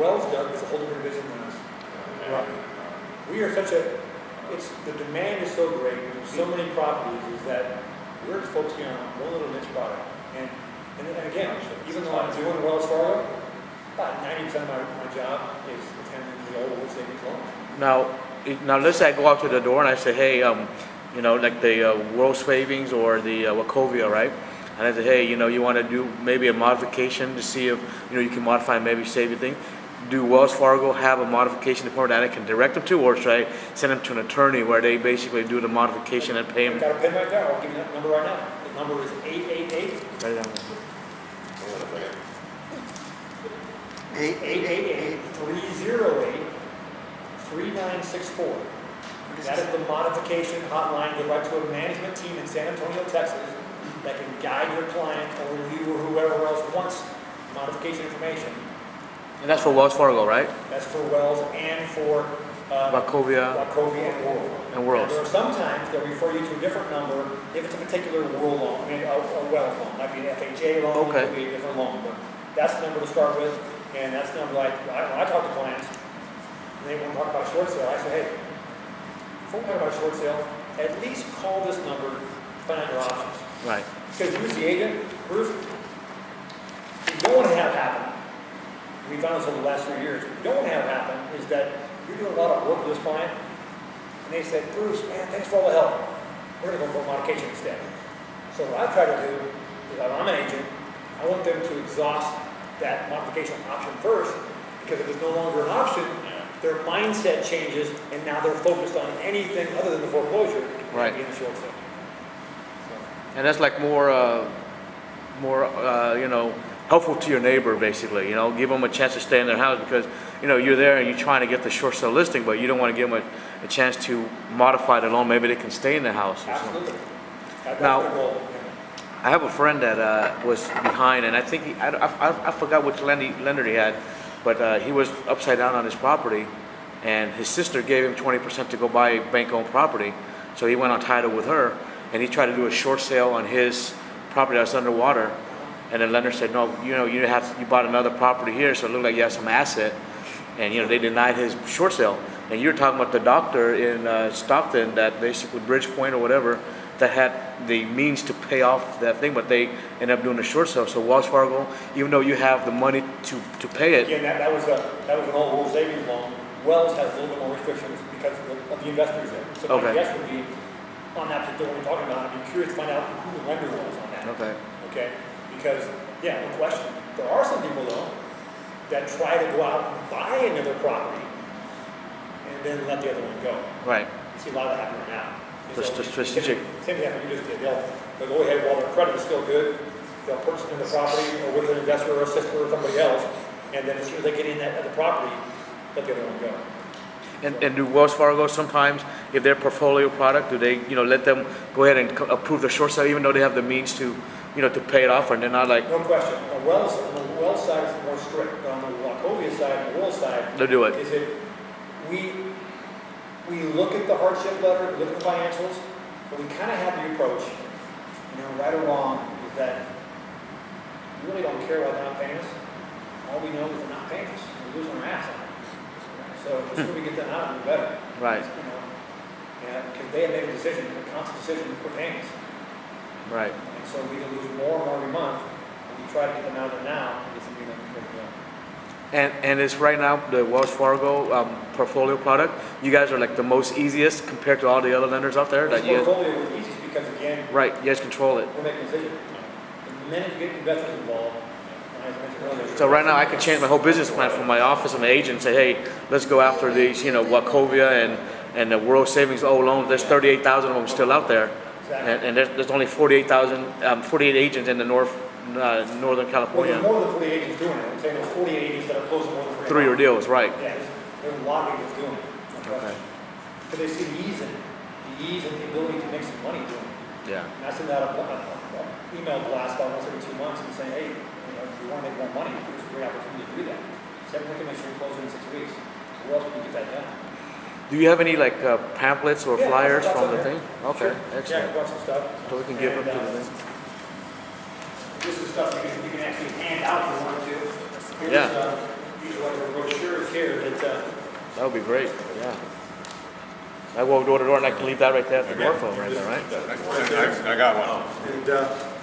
Wells does is a whole different business than us. Right. We are such a, the demand is so great, there's so many properties, is that we're just focusing on one little niche product. And again, even though I'm doing Wells Fargo, about 90% of my job is attending the old savings loans. Now let's say I go out to the door and I say, hey, you know, like the World Savings or the Wachovia, right? And I say, hey, you know, you want to do maybe a modification to see if, you know, you can modify and maybe save your thing. Do Wells Fargo have a modification department that I can direct them to, or should I send them to an attorney where they basically do the modification and pay them? I've got a pen right there. I'll give you that number right now. The number is 888. Write it down. 888-308-3964. That is the modification hotline. Go right to a management team in San Antonio, Texas, that can guide your client or you or whoever else wants modification information. And that's for Wells Fargo, right? That's for Wells and for Wachovia and World. And World. There are sometimes they'll refer you to a different number if it's a particular World loan. I mean, a Wells loan. It might be an FHA loan, okay. It could be a different loan. But that's the number to start with. And that's the number when I talk to clients, and they want to talk about a short sale, I say, hey, before we talk about a short sale, at least call this number to find out your options. Right. Because Bruce, the agent, Bruce, what you don't want to have happen, we found this over the last 3 years, what you don't want to have happen is that you're doing a lot of work with this client, and they said, Bruce, man, thanks for all the help. We're going to go for a modification instead. So what I try to do is, I'm an agent, I want them to exhaust that modification option first, because if it's no longer an option, their mindset changes, and now they're focused on anything other than the foreclosure, right, in the short sale. So. And that's like more, you know, helpful to your neighbor, basically. You know, give them a chance to stay in their house because, you know, you're there and you're trying to get the short sale listing, but you don't want to give them a chance to modify the loan. Maybe they can stay in the house. Absolutely. Now, I have a friend that was behind, and I think I forgot which lender he had, but he was upside down on his property, and his sister gave him 20% to go buy bank-owned property. So he went on title with her, and he tried to do a short sale on his property that was underwater. And the lender said, no, you know, you bought another property here, so it looked like you have some asset. And, you know, they denied his short sale. And you're talking about the doctor in Stockton that basically Bridgepoint or whatever, that had the means to pay off that thing, but they ended up doing a short sale. So Wells Fargo, even though you have the money to pay it. Again, that was an old World Savings loan. Wells has a little bit more restrictions because of the investors there. So my guess would be, on that particular one we're talking about, I'd be curious to find out who the lender was on that. Okay. Okay? Because, yeah, no question. There are some people, though, that try to go out and buy another property and then let the other one go. Right. You see a lot of that happening now. Just strategic. Same thing you just did. They'll go ahead while their credit is still good. They'll purchase the property or with an investor or a sister or somebody else, and then as soon as they get in that other property, let the other one go. And do Wells Fargo sometimes, if their portfolio product, do they, you know, let them go ahead and approve the short sale even though they have the means to, you know, to pay it off, and they're not like? No question. On the Wells side is more strict, but on the Wachovia side and the Wells side, they'll do it. Is it we look at the hardship letter, we look at the financials, but we kind of have the approach, you know, right or wrong, is that we really don't care why they're not paying us. All we know is they're not paying us. We're losing our ass on it. So the sooner we get them out, the better. Right. You know, because they have made a decision, a conscious decision to quit paying us. Right. And so we can lose more and more every month. We try to get them out of there now and get some new numbers. And it's right now the Wells Fargo portfolio product. You guys are like the most easiest compared to all the other lenders out there. That portfolio is easiest because again, right, you guys control it. We're making a decision. The minute you get investors involved, so right now I could change my whole business plan from my office and my agent and say, hey, let's go after these, you know, Wachovia and the World Savings O loans. There's 38,000 of them still out there, exactly. And there's only 48 agents in the Northern California. Well, there's more than 40 agents doing it. I'm saying there's 48 agents that are closing more than 3 deals, right? Yeah, there's a lot of agents doing it. Okay. Because they see the ease and the ability to make some money doing it. Yeah. And I send out an email blast out once every 2 months and saying, hey, you know, if you want to make more money, there's a great opportunity to do that. Seven can make sure you close in 6 weeks. Who else can you get that done? Do you have any like pamphlets or flyers from the thing? Okay, sure. excellent. Yeah, I've got some stuff. So we can give them to the thing. This is stuff you can actually hand out if you want to. Here's, yeah. these are like the brochures That would be great, yeah. I go door to door and I can leave that right there at the door phone right there, right? I got one.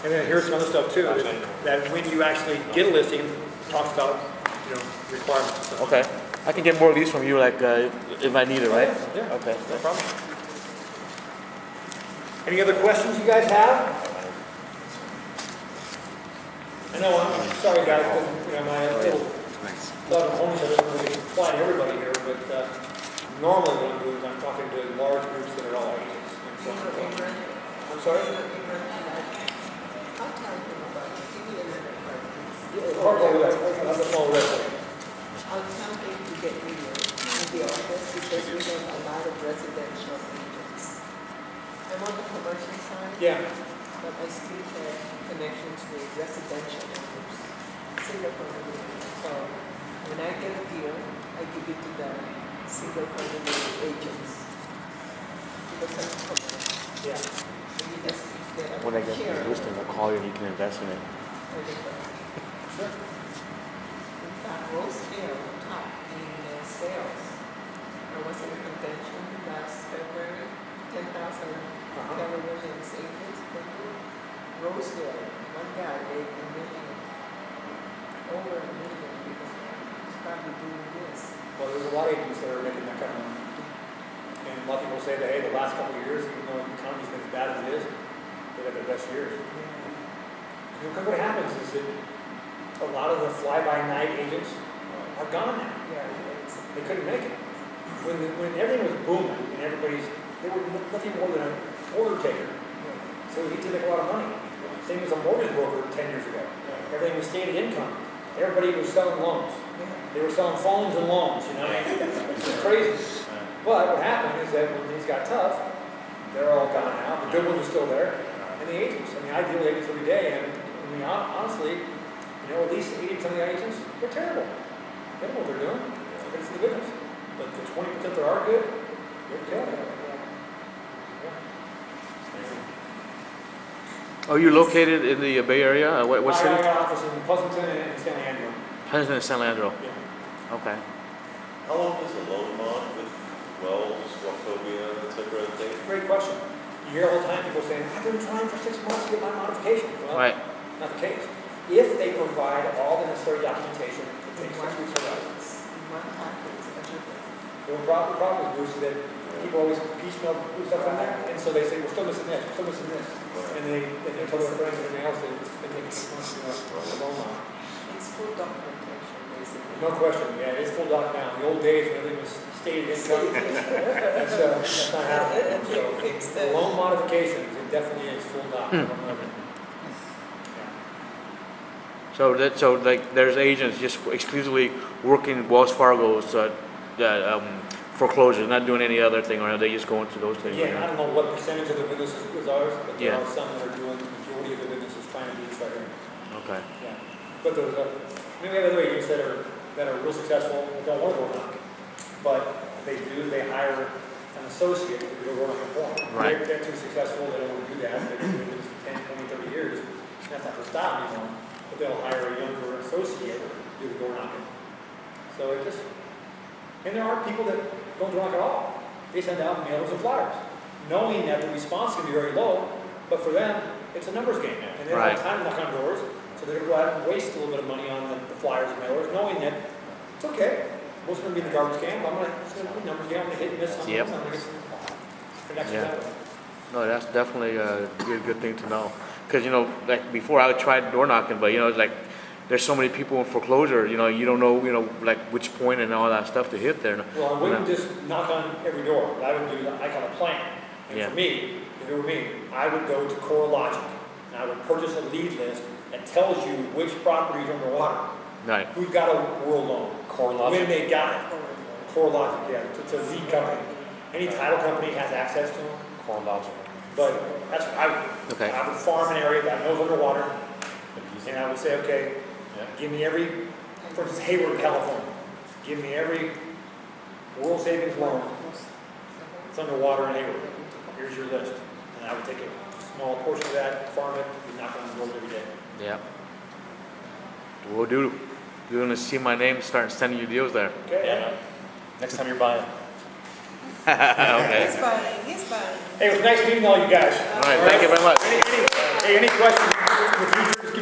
And then here's some other stuff too, that when you actually get a listing, it talks about, requirements and stuff. Okay. I can get more of these from you, like, if I need it, right? Yeah. Okay. No problem. Any other questions you guys have? I know, I'm sorry guys, because, my little lot of homes that doesn't really apply to everybody here, but normally what I'm doing is I'm talking to large groups that are all agents. And so I'm sorry? Hard over there. That's a small resume. I'll tell them to get me in the office because we have a lot of residential agents. I'm on the commercial side, Yeah. but I still have connections with residential owners, single family. So when I get a deal, I give it to the single family agents. Because I'm commercial. Yeah. And you just get a When I get share these listings, I'll call you and you can invest in it. of everything. Sure. In fact, Rosedale top in sales. I was in a convention last February, 10,000 Keller Williams agents per year. Rosedale, one guy made $1 million, over $1 million because he's probably doing this. Well, there's a lot of agents that are making that kind of money. And a lot of people say that, hey, the last couple of years, even though the economy's been as bad as it is, they've had their best years. Because what happens is that a lot of the fly-by-night agents are gone now. Yeah, it's, They couldn't make it. When everything was booming and they were nothing more than an order taker. So he did make a lot of money. Same as a mortgage broker 10 years ago. Everything was stated income. Everybody was selling loans. They were selling phones and loans, It's just crazy. But what happened is that when things got tough, they're all gone now. The good ones are still there. And the agents, I deal with agents every day. And honestly, at least 80% of the agents, they're terrible. They don't know what they're doing. But it's the business. But the 20% that are good, they're killing it. Oh, you're located in the Bay Area? What city? I got an office in Pleasanton and San Leandro. Pleasanton and San Leandro. Yeah. Okay. How long is a loan mod with wells, Wachovia, et cetera, things? Great question. You hear all the time people saying, I've been trying for 6 months to get my modification. Well, Right. not the case. If they provide all the necessary documentation, it takes 6 weeks to write. in one package, everything. The problem is, Bruce, is that people always piecemeal put stuff in there, and so they say, we're still missing this, we're still missing this. And they tell their friends and everything else that it's been taking 6 months to a loan mod. It's full documentation, basically. No question, yeah, it's full doc now. In the old days, when everything was stated income, that's not happening. So, the loan modifications, it definitely is full doc. So like there's agents just exclusively working Wells Fargo's foreclosures, not doing any other thing, or are they just going to those things? Again, I don't know what percentage of the business is ours, but there Yeah. are some that are doing, the majority of the business is trying to do this right here. Okay. Yeah. But there's we have other agents that are real successful, that don't want to go knock. But they hire an associate to go knock for them. Right. They're too successful, they don't want to do that, they've been doing this for 10, 20, 30 years, that's not their style anymore. But they'll hire a younger associate to do the door knocking. So it just, and there are people that don't door knock at all. They send out mailers and flyers, knowing that the response can be very low, but for them, it's a numbers game. And they don't have time to knock on doors, so they're going to go out and waste a little bit of money on the flyers and mailers, knowing that it's okay. Most of them be in the garbage can, but it's going to be numbers game, I'm going to hit and miss on them, I'm going to get some connections that way. No, that's definitely a good thing to know. Because, like before I tried door knocking, but, it's like there's so many people in foreclosure, you don't know, like which point and all that stuff to hit there. Well, I wouldn't just knock on every door. What I would do, I got a plan. And for me, if it were me, I would go to CoreLogic and I would purchase a lead list that tells you which property is underwater. Right. Who's got a world loan? CoreLogic. When they got it. CoreLogic, yeah. It's a lead company. Any title company has access to them. CoreLogic. But that's what I would do. Okay. I would farm an area that knows underwater. And I would say, okay, give me every, for instance, Hayward, California. Give me every world savings loan. It's underwater in Hayward. Here's your list. And I would take a small portion of that, farm it, and knock on the doors every day. Yeah. We'll do. You're going to see my name start sending you deals there. Okay? Yeah. next time you're buying. Okay. He's buying, he's buying. Hey, it was nice meeting all you guys. All right, thank you very much. Hey, any questions in the future, just give me